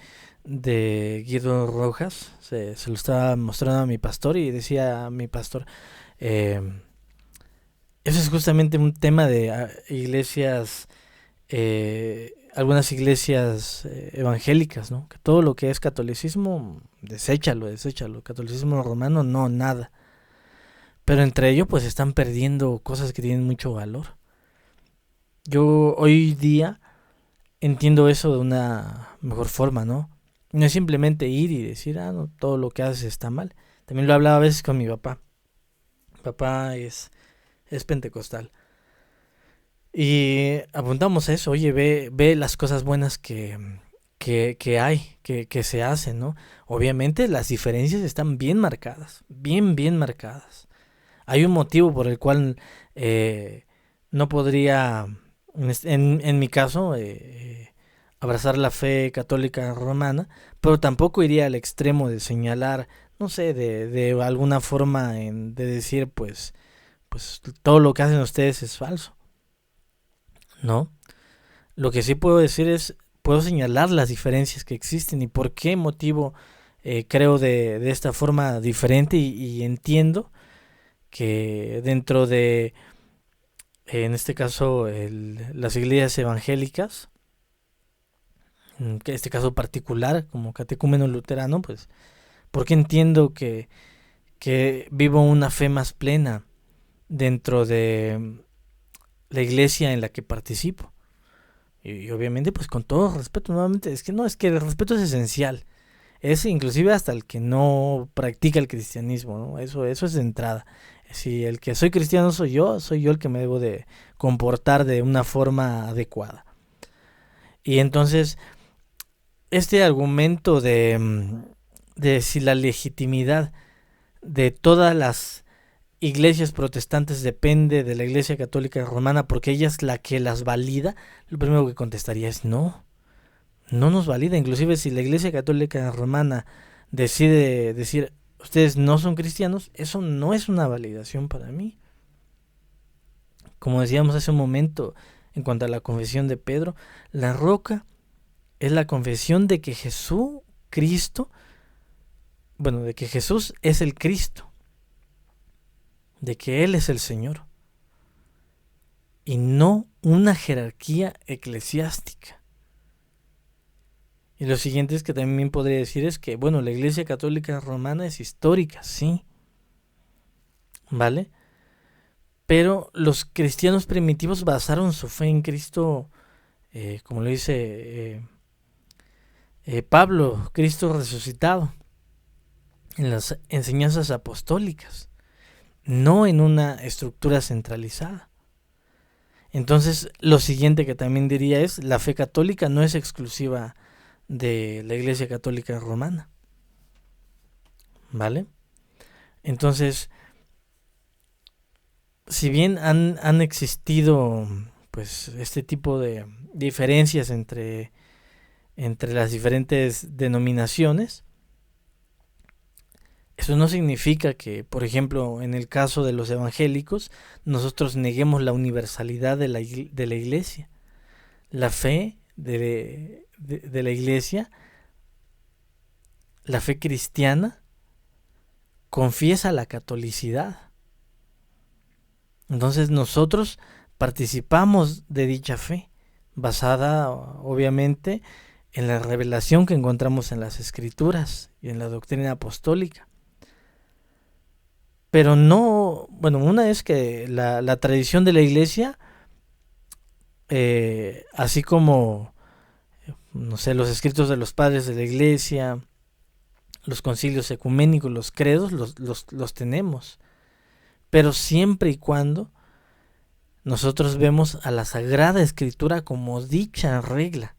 Guido Rojas, se lo estaba mostrando a mi pastor y decía a mi pastor, eso es justamente un tema de iglesias, algunas iglesias evangélicas, ¿no? Que todo lo que es catolicismo, deséchalo, catolicismo romano, no, nada. Pero entre ellos pues están perdiendo cosas que tienen mucho valor. Yo hoy día entiendo eso de una mejor forma, ¿no? No es simplemente ir y decir, no, todo lo que haces está mal. También lo hablaba a veces con mi papá. Mi papá es pentecostal. Y apuntamos a eso, oye, ve las cosas buenas que hay, que se hacen, ¿no? Obviamente las diferencias están bien marcadas, bien marcadas. Hay un motivo por el cual no podría, en mi caso, abrazar la fe católica romana, pero tampoco iría al extremo de señalar, no sé, de alguna forma de decir, pues todo lo que hacen ustedes es falso, ¿no? Lo que sí puedo decir es, puedo señalar las diferencias que existen y por qué motivo creo de esta forma diferente y entiendo que dentro de, en este caso, las iglesias evangélicas, en este caso particular, como catecúmeno luterano, pues, porque entiendo que vivo una fe más plena dentro de la iglesia en la que participo. Y obviamente, pues con todo respeto, nuevamente, es que el respeto es esencial. Es inclusive hasta el que no practica el cristianismo, ¿no? Eso es de entrada. Si el que soy cristiano soy yo el que me debo de comportar de una forma adecuada. Y entonces, este argumento de si la legitimidad de todas las iglesias protestantes depende de la Iglesia Católica Romana porque ella es la que las valida, lo primero que contestaría es no nos valida. Inclusive si la Iglesia Católica Romana decide decir ustedes no son cristianos, eso no es una validación para mí. Como decíamos hace un momento en cuanto a la confesión de Pedro, la roca es la confesión de que Jesús es el Cristo, de que Él es el Señor, y no una jerarquía eclesiástica. Y lo siguiente es que también podría decir es que, la Iglesia Católica Romana es histórica, sí, ¿vale? Pero los cristianos primitivos basaron su fe en Cristo, como lo dice Pablo, Cristo resucitado, en las enseñanzas apostólicas, no en una estructura centralizada. Entonces, lo siguiente que también diría es, la fe católica no es exclusiva de la Iglesia Católica Romana, ¿vale? Entonces, si bien han existido pues este tipo de diferencias entre las diferentes denominaciones, eso no significa que, por ejemplo, en el caso de los evangélicos, nosotros neguemos la universalidad de la Iglesia. La fe de la Iglesia, la fe cristiana, confiesa la catolicidad. Entonces nosotros participamos de dicha fe, basada obviamente en la revelación que encontramos en las Escrituras y en la doctrina apostólica. Pero no, una es que la tradición de la Iglesia, así como, los escritos de los padres de la Iglesia, los concilios ecuménicos, los credos, los tenemos. Pero siempre y cuando nosotros vemos a la Sagrada Escritura como dicha regla,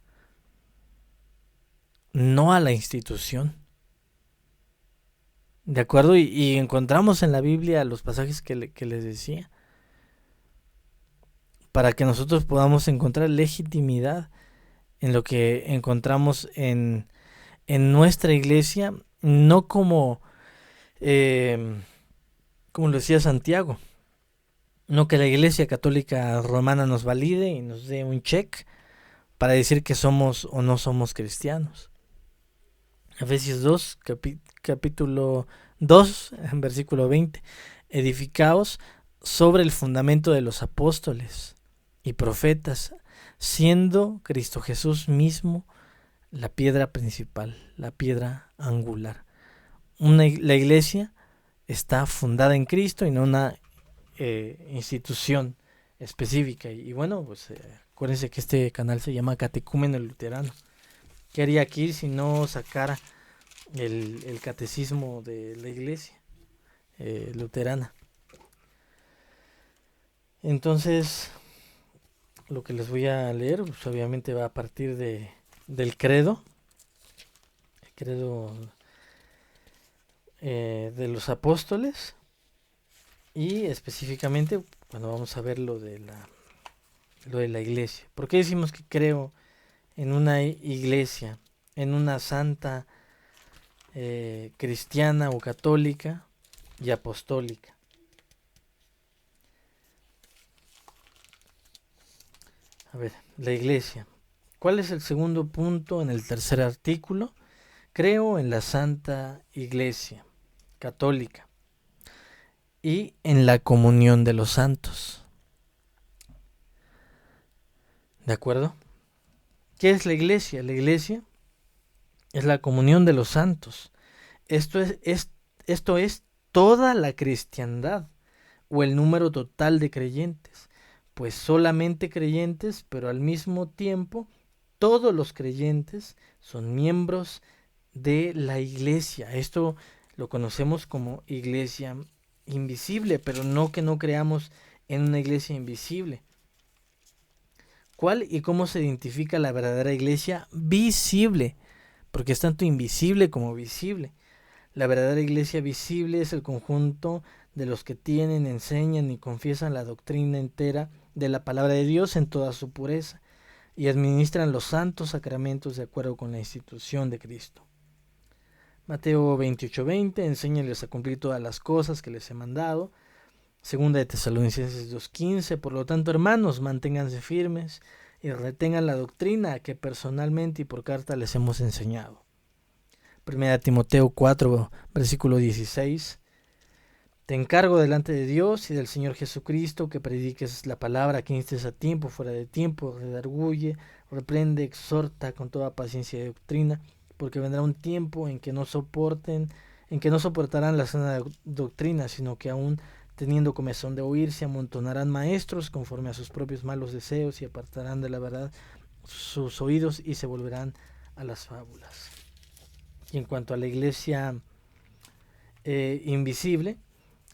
no a la institución. ¿De acuerdo? Y encontramos en la Biblia los pasajes que les decía, para que nosotros podamos encontrar legitimidad en lo que encontramos en nuestra iglesia, no como lo decía Santiago, no que la Iglesia Católica Romana nos valide y nos dé un check para decir que somos o no somos cristianos. Efesios 2, capítulo 2, versículo 20. Edificaos sobre el fundamento de los apóstoles y profetas, siendo Cristo Jesús mismo la piedra principal, la piedra angular. La iglesia está fundada en Cristo y no una institución específica. Y acuérdense que este canal se llama Catecúmeno Luterano. ¿Qué haría aquí si no sacara el catecismo de la iglesia luterana? Entonces, lo que les voy a leer, pues obviamente va a partir del credo, el credo de los apóstoles, y específicamente cuando vamos a ver lo de la iglesia. ¿Por qué decimos que creo en una iglesia, en una santa cristiana o católica y apostólica? A ver, la iglesia. ¿Cuál es el segundo punto en el tercer artículo? Creo en la Santa Iglesia Católica y en la comunión de los santos. ¿De acuerdo? ¿Qué es la iglesia? La iglesia es la comunión de los santos. Esto es toda la cristiandad o el número total de creyentes. Pues solamente creyentes, pero al mismo tiempo todos los creyentes son miembros de la iglesia. Esto lo conocemos como iglesia invisible, pero no que no creamos en una iglesia invisible. ¿Cuál y cómo se identifica la verdadera iglesia visible? Porque es tanto invisible como visible. La verdadera iglesia visible es el conjunto de los que tienen, enseñan y confiesan la doctrina entera de la palabra de Dios en toda su pureza y administran los santos sacramentos de acuerdo con la institución de Cristo. Mateo 28:20, enséñales a cumplir todas las cosas que les he mandado. Segunda de Tesalonicenses 2:15, por lo tanto, hermanos, manténganse firmes y retengan la doctrina que personalmente y por carta les hemos enseñado. Primera de Timoteo 4, versículo 16. Te encargo delante de Dios y del Señor Jesucristo que prediques la palabra, que instes a tiempo, fuera de tiempo, redarguye, reprende, exhorta con toda paciencia y doctrina, porque vendrá un tiempo en que no soportarán la sana doctrina, sino que aún teniendo comezón de oír, se amontonarán maestros conforme a sus propios malos deseos y apartarán de la verdad sus oídos y se volverán a las fábulas. Y en cuanto a la iglesia invisible,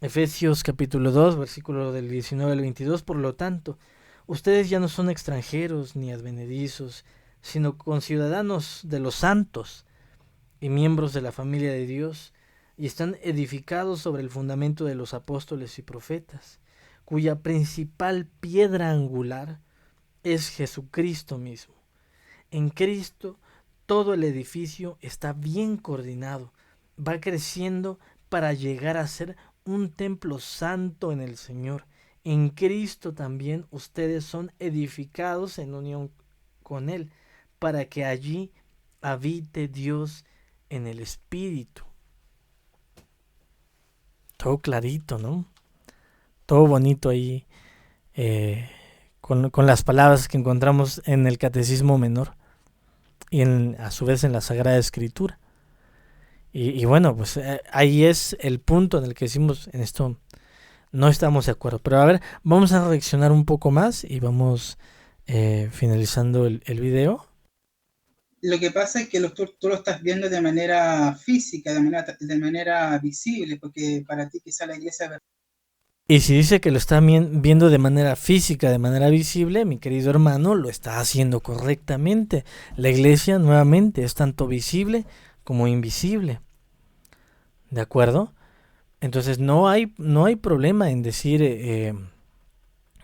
Efesios capítulo 2, versículo del 19 al 22, por lo tanto, ustedes ya no son extranjeros ni advenedizos, sino conciudadanos de los santos y miembros de la familia de Dios, y están edificados sobre el fundamento de los apóstoles y profetas, cuya principal piedra angular es Jesucristo mismo. En Cristo todo el edificio está bien coordinado, va creciendo para llegar a ser un templo santo en el Señor. En Cristo también ustedes son edificados en unión con Él, para que allí habite Dios en el Espíritu. Todo clarito, ¿no? Todo bonito ahí, con las palabras que encontramos en el Catecismo Menor y a su vez en la Sagrada Escritura. Y bueno, pues ahí es el punto en el que decimos, en esto no estamos de acuerdo. Pero a ver, vamos a reaccionar un poco más y vamos finalizando el video. Lo que pasa es que tú lo estás viendo de manera física, de manera visible, porque para ti quizá la iglesia... Y si dice que lo está viendo de manera física, de manera visible, mi querido hermano, lo está haciendo correctamente. La iglesia, nuevamente, es tanto visible como invisible. ¿De acuerdo? Entonces no hay problema en decir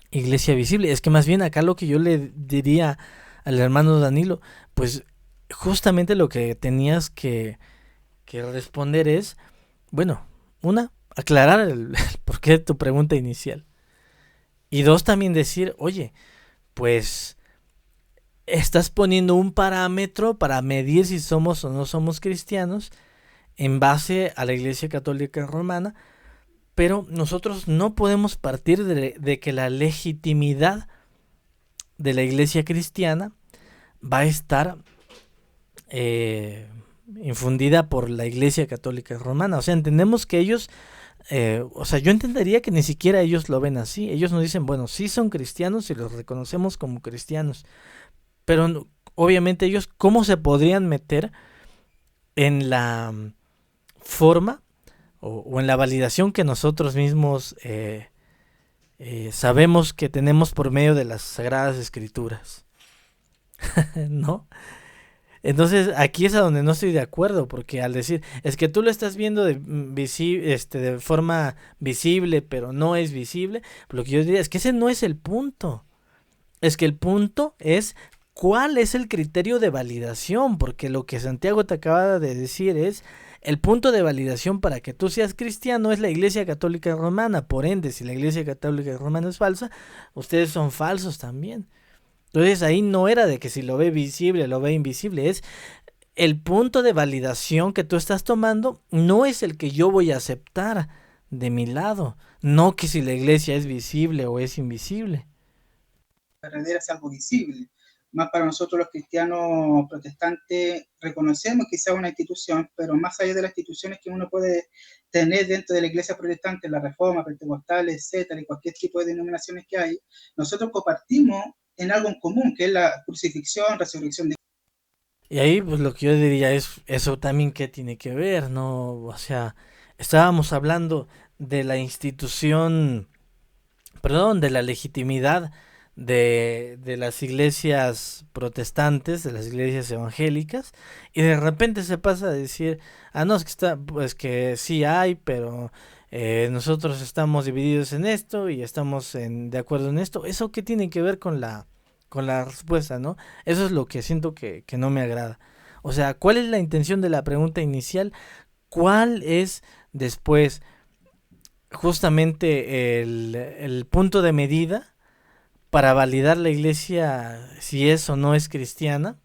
iglesia visible. Es que más bien acá lo que yo le diría al hermano Danilo, pues justamente lo que tenías que responder es, bueno, aclarar el porqué de tu pregunta inicial. Y dos, también decir, oye, pues estás poniendo un parámetro para medir si somos o no somos cristianos en base a la Iglesia Católica Romana, pero nosotros no podemos partir de que la legitimidad de la Iglesia cristiana va a estar infundida por la Iglesia Católica Romana. O sea, entendemos que ellos, yo entendería que ni siquiera ellos lo ven así. Ellos nos dicen, bueno, sí son cristianos y los reconocemos como cristianos, pero obviamente ellos, ¿cómo se podrían meter en la forma o en la validación que nosotros mismos sabemos que tenemos por medio de las Sagradas Escrituras? ¿No? Entonces aquí es a donde no estoy de acuerdo, porque al decir, es que tú lo estás viendo de forma visible, pero no es visible, lo que yo diría es que ese no es el punto. Es que el punto es cuál es el criterio de validación, porque lo que Santiago te acaba de decir es, el punto de validación para que tú seas cristiano es la Iglesia Católica Romana. Por ende, si la Iglesia Católica Romana es falsa, ustedes son falsos también. Entonces ahí no era de que si lo ve visible, lo ve invisible, es el punto de validación que tú estás tomando, no es el que yo voy a aceptar de mi lado, no que si la iglesia es visible o es invisible. Verdadera es algo visible. Más para nosotros los cristianos protestantes reconocemos quizá una institución, pero más allá de las instituciones que uno puede tener dentro de la iglesia protestante, la Reforma, Pentecostal, etcétera, y cualquier tipo de denominaciones que hay, nosotros compartimos en algo en común, que es la crucifixión, resurrección de... Y ahí pues lo que yo diría es, eso también qué tiene que ver, ¿no? O sea, estábamos hablando de la institución, de la legitimidad de las iglesias protestantes, de las iglesias evangélicas, y de repente se pasa a decir, no, es que pues que sí hay, pero nosotros estamos divididos en esto y estamos de acuerdo en esto. ¿Eso qué tiene que ver con la respuesta, no? Eso es lo que siento que no me agrada. O sea, ¿cuál es la intención de la pregunta inicial? ¿Cuál es después justamente el punto de medida para validar la iglesia si es o no es cristiana.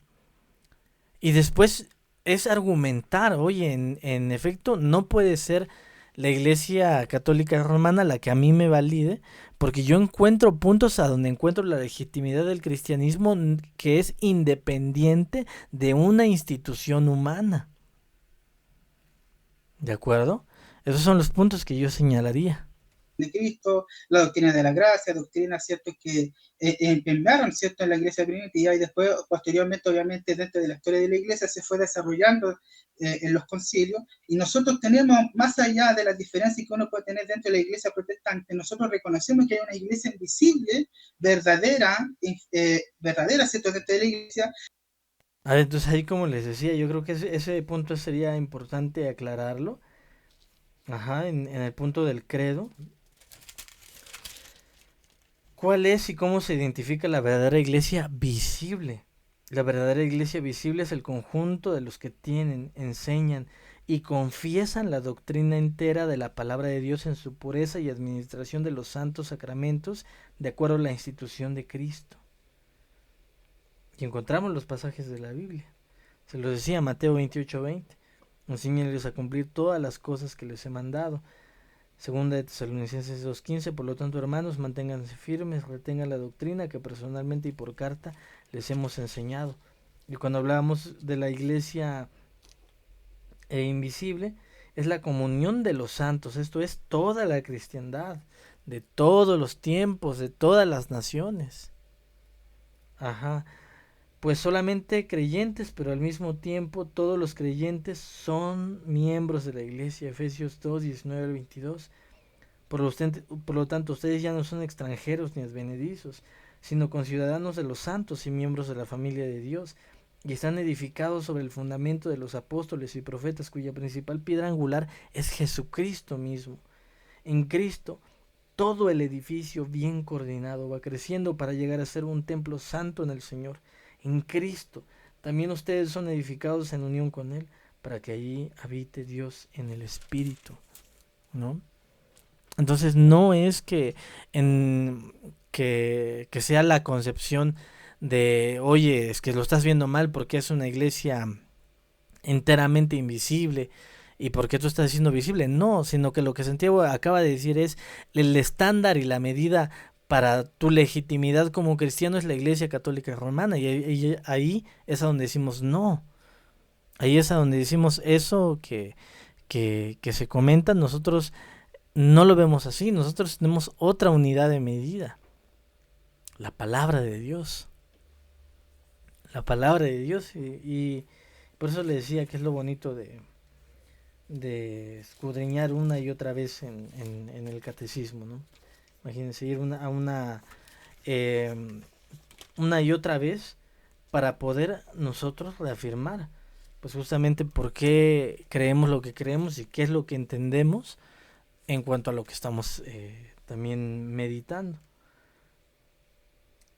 Y después es argumentar, oye, en efecto, no puede ser la Iglesia Católica Romana la que a mí me valide, porque yo encuentro puntos a donde encuentro la legitimidad del cristianismo que es independiente de una institución humana. ¿De acuerdo? Esos son los puntos que yo señalaría. De Cristo, la doctrina de la gracia, doctrinas, ¿cierto?, que empeñaron, ¿cierto?, en la iglesia primitiva y después, posteriormente, obviamente, dentro de la historia de la iglesia se fue desarrollando en los concilios. Y nosotros tenemos, más allá de las diferencias que uno puede tener dentro de la iglesia protestante, nosotros reconocemos que hay una iglesia invisible, verdadera, ¿cierto?, dentro de la iglesia. A ver, entonces ahí como les decía, yo creo que ese punto sería importante aclararlo. Ajá, en el punto del credo. ¿Cuál es y cómo se identifica la verdadera iglesia visible? La verdadera iglesia visible es el conjunto de los que tienen, enseñan y confiesan la doctrina entera de la palabra de Dios en su pureza y administración de los santos sacramentos de acuerdo a la institución de Cristo. Y encontramos los pasajes de la Biblia. Se los decía Mateo 28:20. Enséñenles a cumplir todas las cosas que les he mandado. Segunda de Tesalonicenses 2:15, por lo tanto, hermanos, manténganse firmes, retengan la doctrina que personalmente y por carta les hemos enseñado. Y cuando hablábamos de la iglesia invisible, es la comunión de los santos, esto es toda la cristiandad, de todos los tiempos, de todas las naciones. Ajá, pues solamente creyentes, pero al mismo tiempo todos los creyentes son miembros de la iglesia, Efesios 2:19-22. Por lo tanto, ustedes ya no son extranjeros ni advenedizos, sino conciudadanos de los santos y miembros de la familia de Dios, y están edificados sobre el fundamento de los apóstoles y profetas, cuya principal piedra angular es Jesucristo mismo. En Cristo, todo el edificio bien coordinado va creciendo para llegar a ser un templo santo en el Señor. En Cristo, también ustedes son edificados en unión con Él, para que allí habite Dios en el Espíritu, ¿no? Entonces no es que que sea la concepción de, oye, es que lo estás viendo mal porque es una iglesia enteramente invisible y porque tú estás siendo visible. No, sino que lo que Santiago acaba de decir es el estándar y la medida para tu legitimidad como cristiano es la Iglesia Católica Romana. Y ahí es a donde decimos no. Ahí es a donde decimos eso que se comenta. Nosotros no lo vemos así. Nosotros tenemos otra unidad de medida. La palabra de Dios. La palabra de Dios. Y por eso le decía que es lo bonito de escudriñar una y otra vez en el catecismo, ¿no? Imagínense ir una y otra vez para poder nosotros reafirmar, pues justamente por qué creemos lo que creemos y qué es lo que entendemos en cuanto a lo que estamos también meditando.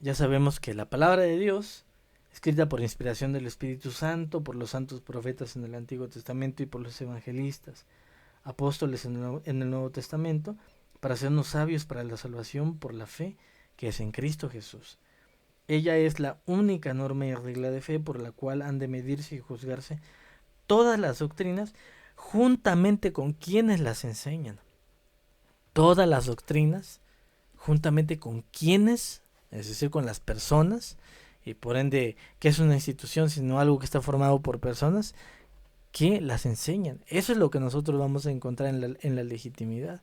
Ya sabemos que la palabra de Dios, escrita por inspiración del Espíritu Santo, por los santos profetas en el Antiguo Testamento y por los evangelistas, apóstoles en el Nuevo Testamento, para hacernos sabios para la salvación por la fe que es en Cristo Jesús. Ella es la única norma y regla de fe por la cual han de medirse y juzgarse todas las doctrinas juntamente con quienes las enseñan. Todas las doctrinas juntamente con quienes, es decir, con las personas, y por ende, ¿qué es una institución sino algo que está formado por personas que las enseñan? Eso es lo que nosotros vamos a encontrar en la legitimidad.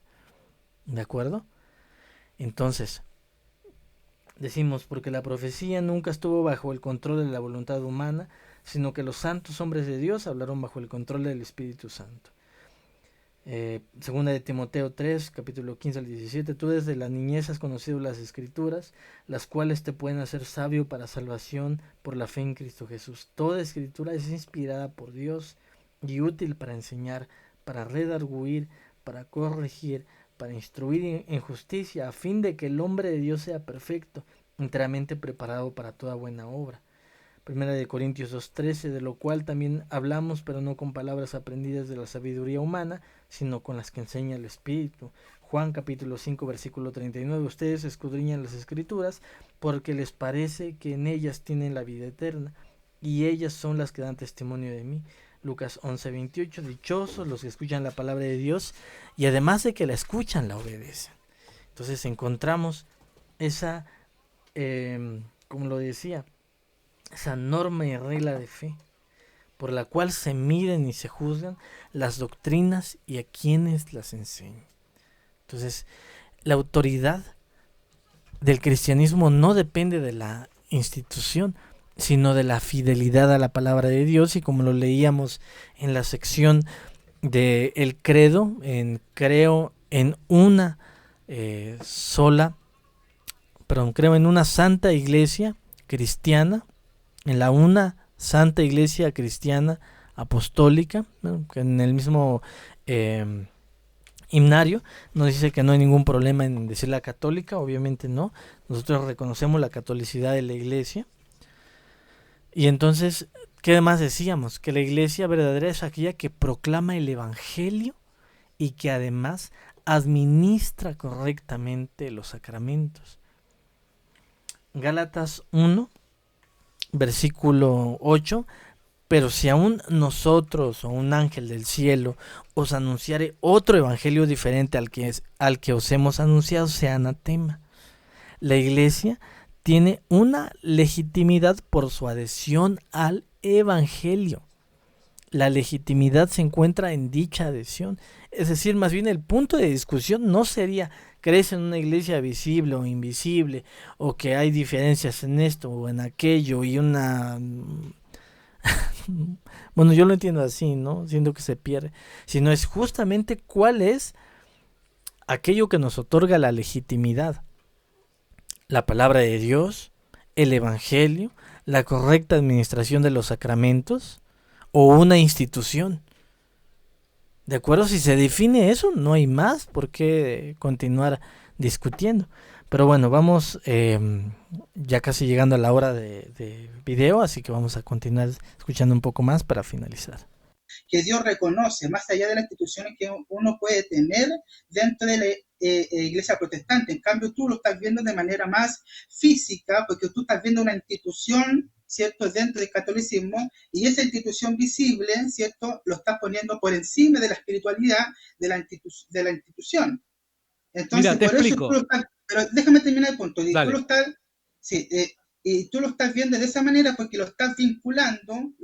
¿De acuerdo? Entonces, decimos, porque la profecía nunca estuvo bajo el control de la voluntad humana, sino que los santos hombres de Dios hablaron bajo el control del Espíritu Santo. Segunda de Timoteo 3, capítulo 15-17, tú desde la niñez has conocido las Escrituras, las cuales te pueden hacer sabio para salvación por la fe en Cristo Jesús. Toda Escritura es inspirada por Dios y útil para enseñar, para redarguir, para corregir, para instruir en justicia, a fin de que el hombre de Dios sea perfecto, enteramente preparado para toda buena obra. Primera de Corintios 2:13, de lo cual también hablamos, pero no con palabras aprendidas de la sabiduría humana, sino con las que enseña el Espíritu, Juan capítulo 5 versículo 39, ustedes escudriñan las escrituras porque les parece que en ellas tienen la vida eterna y ellas son las que dan testimonio de mí. Lucas 11:28, dichosos los que escuchan la palabra de Dios y además de que la escuchan, la obedecen. Entonces encontramos esa, como lo decía, esa norma y regla de fe por la cual se miden y se juzgan las doctrinas y a quienes las enseñan. Entonces, la autoridad del cristianismo no depende de la institución, sino de la fidelidad a la palabra de Dios, y como lo leíamos en la sección de el credo, creo en una creo en una santa iglesia cristiana, en la una santa iglesia cristiana apostólica, ¿no? Que en el mismo himnario nos dice que no hay ningún problema en decir la católica, obviamente no, nosotros reconocemos la catolicidad de la iglesia. Y entonces, ¿qué más decíamos? Que la iglesia verdadera es aquella que proclama el evangelio y que además administra correctamente los sacramentos. Gálatas 1, versículo 8, pero si aún nosotros o un ángel del cielo os anunciare otro evangelio diferente al que os hemos anunciado, sea anatema. La iglesia tiene una legitimidad por su adhesión al evangelio. La legitimidad se encuentra en dicha adhesión. Es decir, más bien el punto de discusión no sería ¿crees en una iglesia visible o invisible? O que hay diferencias en esto o en aquello y una... Bueno, yo lo entiendo así, ¿no? Siento que se pierde. Sino es justamente cuál es aquello que nos otorga la legitimidad. La palabra de Dios, el evangelio, la correcta administración de los sacramentos o una institución. ¿De acuerdo? Si se define eso, no hay más por qué continuar discutiendo. Pero bueno, vamos ya casi llegando a la hora de video, así que vamos a continuar escuchando un poco más para finalizar. Que Dios reconoce, más allá de las instituciones que uno puede tener dentro de la iglesia protestante. En cambio, tú lo estás viendo de manera más física, porque tú estás viendo una institución, ¿cierto?, dentro del catolicismo, y esa institución visible, ¿cierto?, lo estás poniendo por encima de la espiritualidad de la institución. Entonces, mira, te por eso explico. tú lo estás, pero déjame terminar el punto, y Dale. tú lo estás, sí, y tú lo estás viendo de esa manera porque lo estás vinculando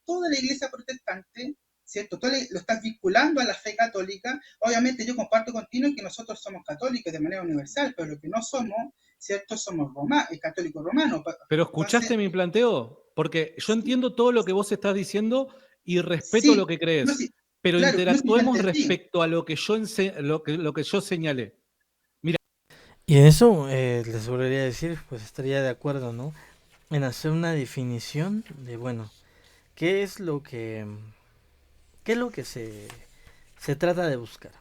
toda la iglesia protestante, ¿cierto? Lo estás vinculando a la fe católica. Obviamente yo comparto contigo que nosotros somos católicos de manera universal, pero lo que no somos, ¿cierto? Somos católicos romanos. Pero ¿escuchaste mi planteo? Porque yo entiendo todo lo que vos estás diciendo y respeto lo Sí, que crees, no, sí, pero claro, no sé si me interactuemos entendí. respecto a lo que yo señalé. Y en eso les volvería a decir, pues estaría de acuerdo, ¿no? En hacer una definición de, bueno, ¿qué es lo que se trata de buscar?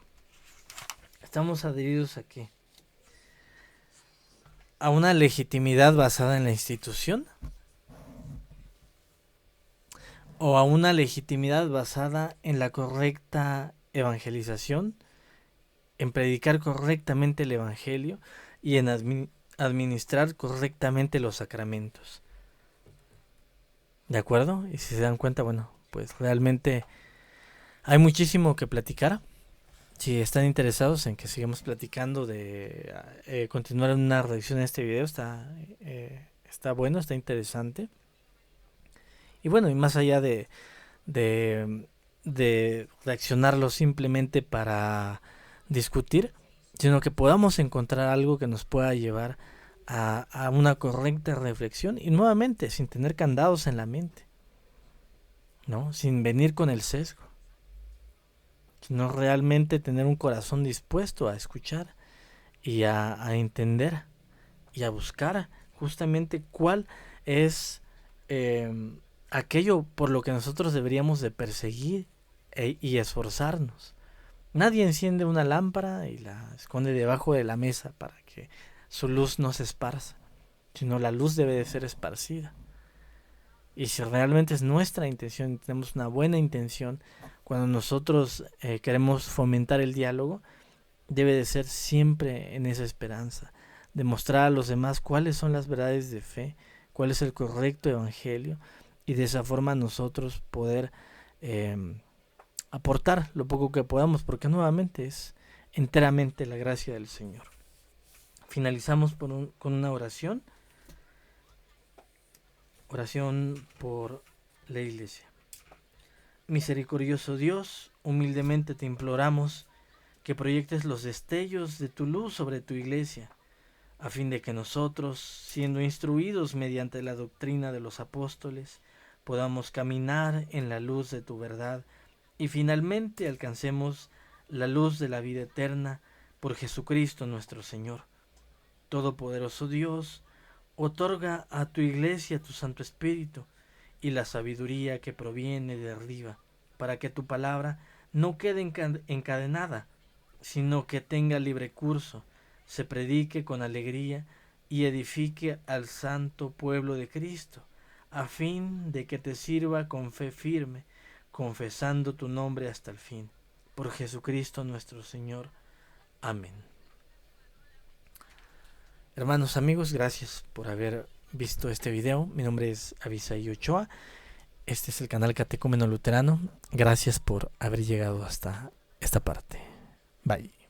¿Estamos adheridos a qué? ¿A una legitimidad basada en la institución? ¿O a una legitimidad basada en la correcta evangelización? En predicar correctamente el evangelio y en administrar correctamente los sacramentos. ¿De acuerdo? Y si se dan cuenta, bueno, pues realmente hay muchísimo que platicar. Si están interesados en que sigamos platicando de continuar en una reacción a este video, está bueno, está interesante. Y bueno, y más allá de reaccionarlo simplemente para discutir, sino que podamos encontrar algo que nos pueda llevar a una correcta reflexión y nuevamente sin tener candados en la mente, ¿no? Sin venir con el sesgo, sino realmente tener un corazón dispuesto a escuchar y a entender y a buscar justamente cuál es aquello por lo que nosotros deberíamos de perseguir y esforzarnos. Nadie enciende una lámpara y la esconde debajo de la mesa para que su luz no se esparza, sino la luz debe de ser esparcida. Y si realmente es nuestra intención, tenemos una buena intención, cuando nosotros queremos fomentar el diálogo, debe de ser siempre en esa esperanza, demostrar a los demás cuáles son las verdades de fe, cuál es el correcto evangelio, y de esa forma nosotros poder aportar lo poco que podamos, porque nuevamente es enteramente la gracia del Señor. Finalizamos con una oración por la iglesia. Misericordioso Dios, humildemente te imploramos que proyectes los destellos de tu luz sobre tu iglesia, a fin de que nosotros, siendo instruidos mediante la doctrina de los apóstoles, podamos caminar en la luz de tu verdad y finalmente alcancemos la luz de la vida eterna por Jesucristo nuestro Señor. Todopoderoso Dios, otorga a tu iglesia tu Santo Espíritu y la sabiduría que proviene de arriba, para que tu palabra no quede encadenada, sino que tenga libre curso, se predique con alegría y edifique al santo pueblo de Cristo, a fin de que te sirva con fe firme, confesando tu nombre hasta el fin. Por Jesucristo nuestro Señor. Amén. Hermanos, amigos, gracias por haber visto este video. Mi nombre es Abisai Ochoa. Este es el canal Catecúmeno Luterano. Gracias por haber llegado hasta esta parte. Bye.